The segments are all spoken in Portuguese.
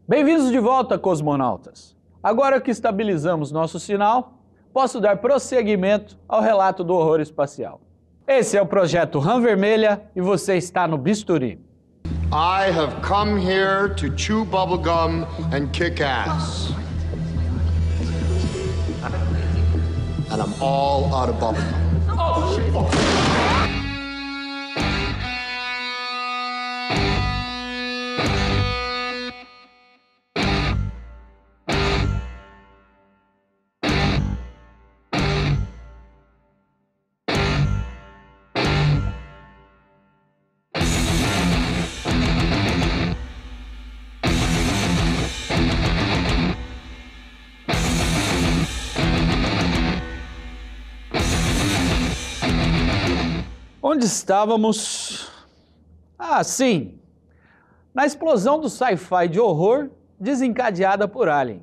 Bem-vindos de volta, cosmonautas! Agora que estabilizamos nosso sinal, posso dar prosseguimento ao relato do horror espacial. Esse é o projeto Rã Vermelha e você está no bisturi. I have come here to chew bubblegum and kick ass. And I'm all out of bubblegum. Onde estávamos? Ah, sim! Na explosão do sci-fi de horror desencadeada por Alien.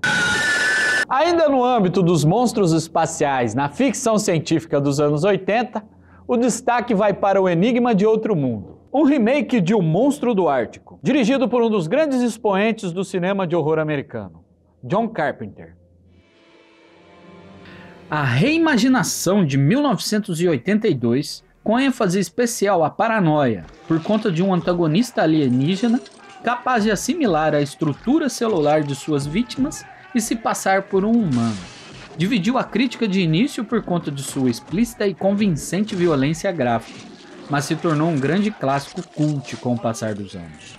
Ainda no âmbito dos monstros espaciais na ficção científica dos anos 80, o destaque vai para O Enigma de Outro Mundo, um remake de O Monstro do Ártico, dirigido por um dos grandes expoentes do cinema de horror americano, John Carpenter. A reimaginação de 1982, com ênfase especial à paranoia, por conta de um antagonista alienígena capaz de assimilar a estrutura celular de suas vítimas e se passar por um humano. Dividiu a crítica de início por conta de sua explícita e convincente violência gráfica, mas se tornou um grande clássico cult com o passar dos anos.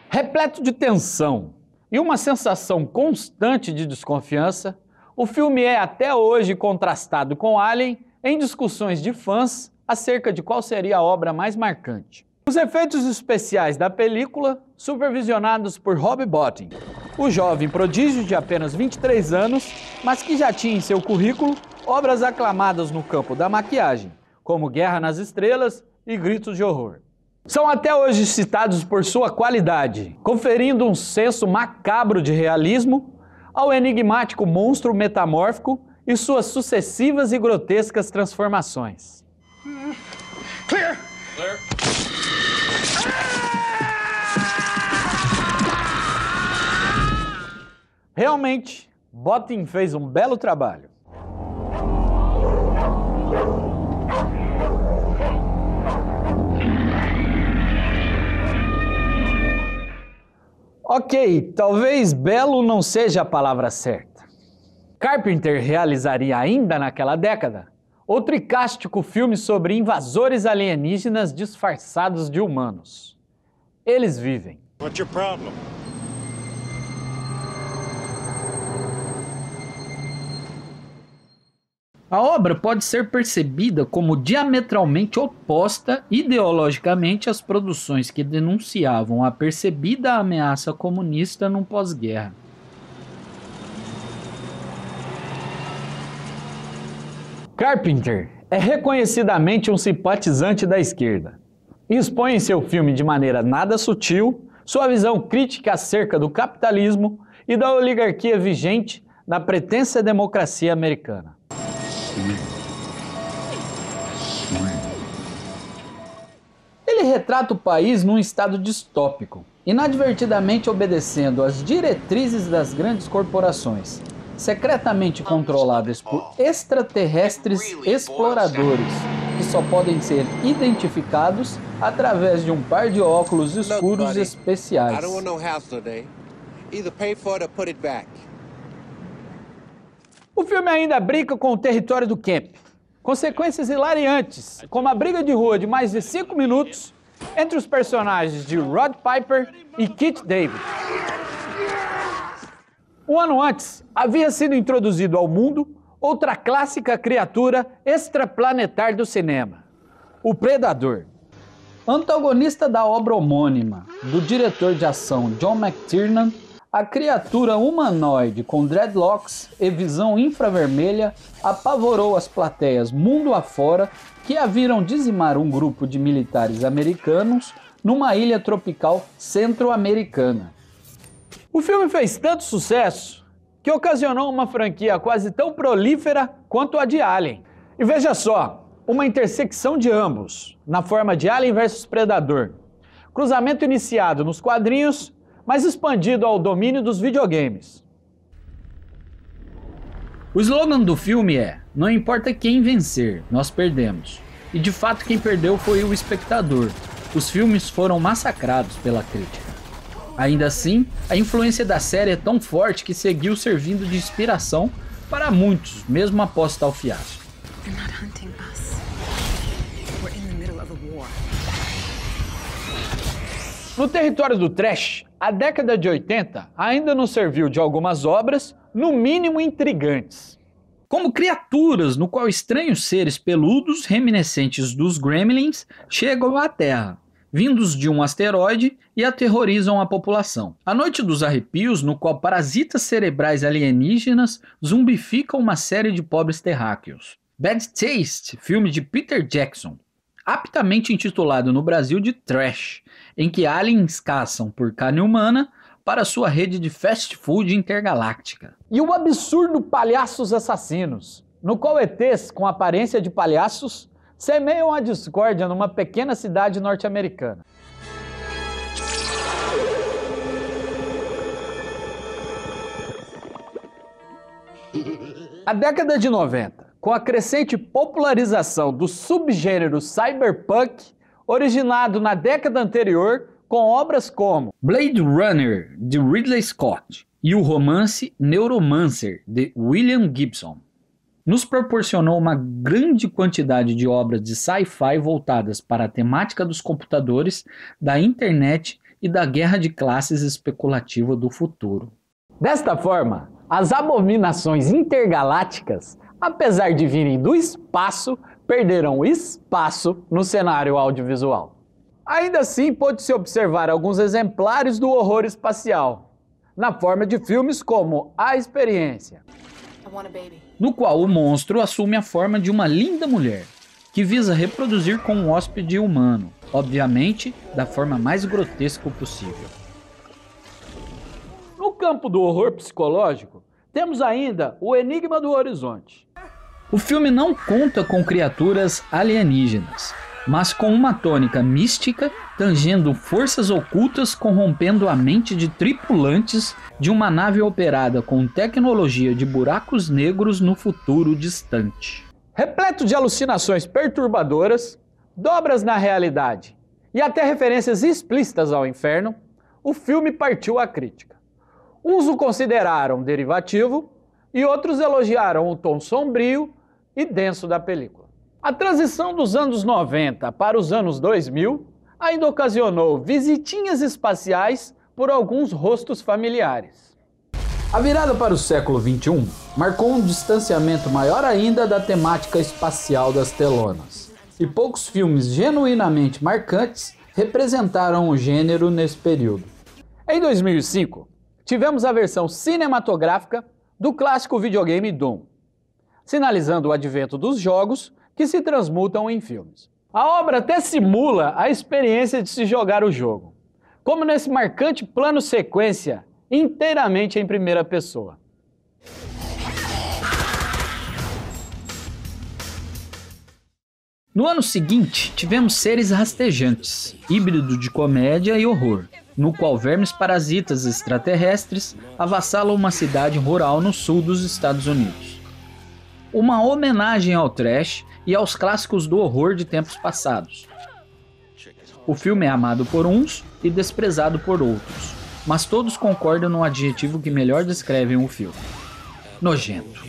Repleto de tensão e uma sensação constante de desconfiança, o filme é até hoje contrastado com Alien em discussões de fãs acerca de qual seria a obra mais marcante. Os efeitos especiais da película, supervisionados por Rob Bottin, o jovem prodígio de apenas 23 anos, mas que já tinha em seu currículo obras aclamadas no campo da maquiagem, como Guerra nas Estrelas e Gritos de Horror. São até hoje citados por sua qualidade, conferindo um senso macabro de realismo ao enigmático monstro metamórfico e suas sucessivas e grotescas transformações. Clear! Clear. Realmente, Bottin fez um belo trabalho. Ok, talvez belo não seja a palavra certa. Carpenter realizaria ainda naquela década o tricástico filme sobre invasores alienígenas disfarçados de humanos. Eles vivem. What's your problem? A obra pode ser percebida como diametralmente oposta ideologicamente às produções que denunciavam a percebida ameaça comunista no pós-guerra. Carpenter é reconhecidamente um simpatizante da esquerda e expõe em seu filme de maneira nada sutil sua visão crítica acerca do capitalismo e da oligarquia vigente na pretensa democracia americana. Ele retrata o país num estado distópico, inadvertidamente obedecendo às diretrizes das grandes corporações, secretamente controladas por extraterrestres exploradores, que só podem ser identificados através de um par de óculos escuros especiais. O filme ainda brinca com o território do camp, consequências hilariantes, como a briga de rua de mais de 5 minutos entre os personagens de Rod Piper e Keith David. Um ano antes, havia sido introduzido ao mundo outra clássica criatura extraplanetar do cinema, o Predador. Antagonista da obra homônima, do diretor de ação John McTiernan, a criatura humanoide com dreadlocks e visão infravermelha apavorou as plateias mundo afora que a viram dizimar um grupo de militares americanos numa ilha tropical centro-americana. O filme fez tanto sucesso que ocasionou uma franquia quase tão prolífera quanto a de Alien. E veja só, uma intersecção de ambos, na forma de Alien vs Predador. Cruzamento iniciado nos quadrinhos, mas expandido ao domínio dos videogames. O slogan do filme é: não importa quem vencer, nós perdemos. E de fato quem perdeu foi o espectador. Os filmes foram massacrados pela crítica. Ainda assim, a influência da série é tão forte que seguiu servindo de inspiração para muitos, mesmo após tal fiasco. No território do trash, a década de 80 ainda nos serviu de algumas obras, no mínimo intrigantes. Como Criaturas, no qual estranhos seres peludos reminiscentes dos Gremlins chegam à Terra, vindos de um asteroide, e aterrorizam a população. A Noite dos Arrepios, no qual parasitas cerebrais alienígenas zumbificam uma série de pobres terráqueos. Bad Taste, filme de Peter Jackson, aptamente intitulado no Brasil de Trash, em que aliens caçam por carne humana para sua rede de fast food intergaláctica. E o absurdo Palhaços Assassinos, no qual ETs com aparência de palhaços semeiam a discórdia numa pequena cidade norte-americana. A década de 90, com a crescente popularização do subgênero cyberpunk, originado na década anterior com obras como Blade Runner, de Ridley Scott, e o romance Neuromancer, de William Gibson, nos proporcionou uma grande quantidade de obras de sci-fi voltadas para a temática dos computadores, da internet e da guerra de classes especulativa do futuro. Desta forma, as abominações intergalácticas, apesar de virem do espaço, perderam espaço no cenário audiovisual. Ainda assim, pôde-se observar alguns exemplares do horror espacial, na forma de filmes como A Experiência, no qual o monstro assume a forma de uma linda mulher, que visa reproduzir com um hóspede humano, obviamente da forma mais grotesca possível. No campo do horror psicológico, temos ainda O Enigma do Horizonte. O filme não conta com criaturas alienígenas, mas com uma tônica mística, tangendo forças ocultas corrompendo a mente de tripulantes de uma nave operada com tecnologia de buracos negros no futuro distante. Repleto de alucinações perturbadoras, dobras na realidade e até referências explícitas ao inferno, o filme partiu à crítica. Uns o consideraram derivativo e outros elogiaram o tom sombrio e denso da película. A transição dos anos 90 para os anos 2000 ainda ocasionou visitinhas espaciais por alguns rostos familiares. A virada para o século XXI marcou um distanciamento maior ainda da temática espacial das telonas, e poucos filmes genuinamente marcantes representaram o gênero nesse período. Em 2005, tivemos a versão cinematográfica do clássico videogame Doom, sinalizando o advento dos jogos que se transmutam em filmes. A obra até simula a experiência de se jogar o jogo, como nesse marcante plano sequência inteiramente em primeira pessoa. No ano seguinte, tivemos Seres Rastejantes, híbrido de comédia e horror, no qual vermes parasitas extraterrestres avassalam uma cidade rural no sul dos Estados Unidos. Uma homenagem ao trash e aos clássicos do horror de tempos passados. O filme é amado por uns e desprezado por outros, mas todos concordam no adjetivo que melhor descreve o filme: nojento.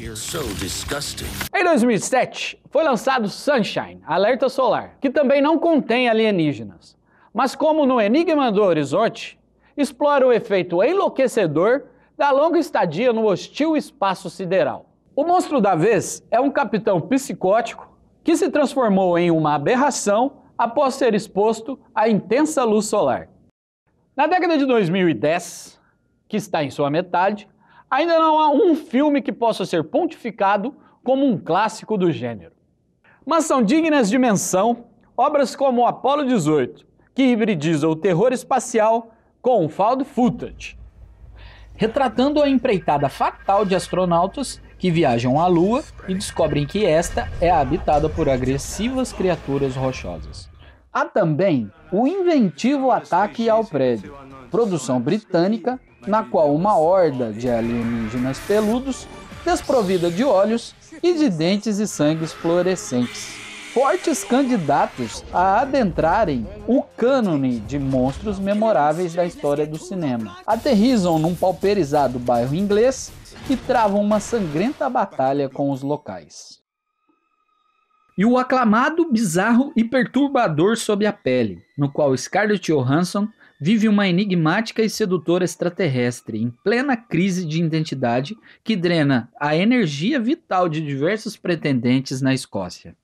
Em 2007, foi lançado Sunshine, Alerta Solar, que também não contém alienígenas, mas como no Enigma do Horizonte, explora o efeito enlouquecedor da longa estadia no hostil espaço sideral. O monstro da vez é um capitão psicótico que se transformou em uma aberração após ser exposto à intensa luz solar. Na década de 2010, que está em sua metade, ainda não há um filme que possa ser pontificado como um clássico do gênero. Mas são dignas de menção obras como Apollo 18, que hibridiza o terror espacial com o found footage, retratando a empreitada fatal de astronautas que viajam à Lua e descobrem que esta é habitada por agressivas criaturas rochosas. Há também o inventivo Ataque ao Prédio, produção britânica, na qual uma horda de alienígenas peludos, desprovida de olhos e de dentes e sangues fluorescentes, fortes candidatos a adentrarem o cânone de monstros memoráveis da história do cinema, aterrissam num pauperizado bairro inglês e travam uma sangrenta batalha com os locais. E o aclamado, bizarro e perturbador Sob a Pele, no qual Scarlett Johansson vive uma enigmática e sedutora extraterrestre em plena crise de identidade que drena a energia vital de diversos pretendentes na Escócia.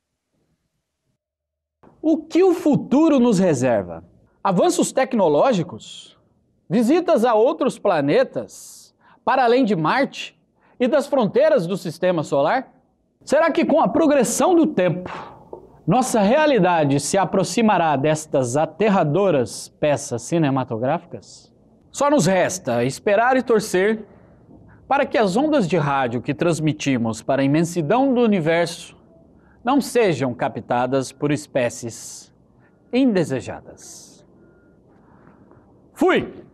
O que o futuro nos reserva? Avanços tecnológicos? Visitas a outros planetas? Para além de Marte e das fronteiras do Sistema Solar? Será que com a progressão do tempo, nossa realidade se aproximará destas aterradoras peças cinematográficas? Só nos resta esperar e torcer para que as ondas de rádio que transmitimos para a imensidão do universo não sejam captadas por espécies indesejadas. Fui!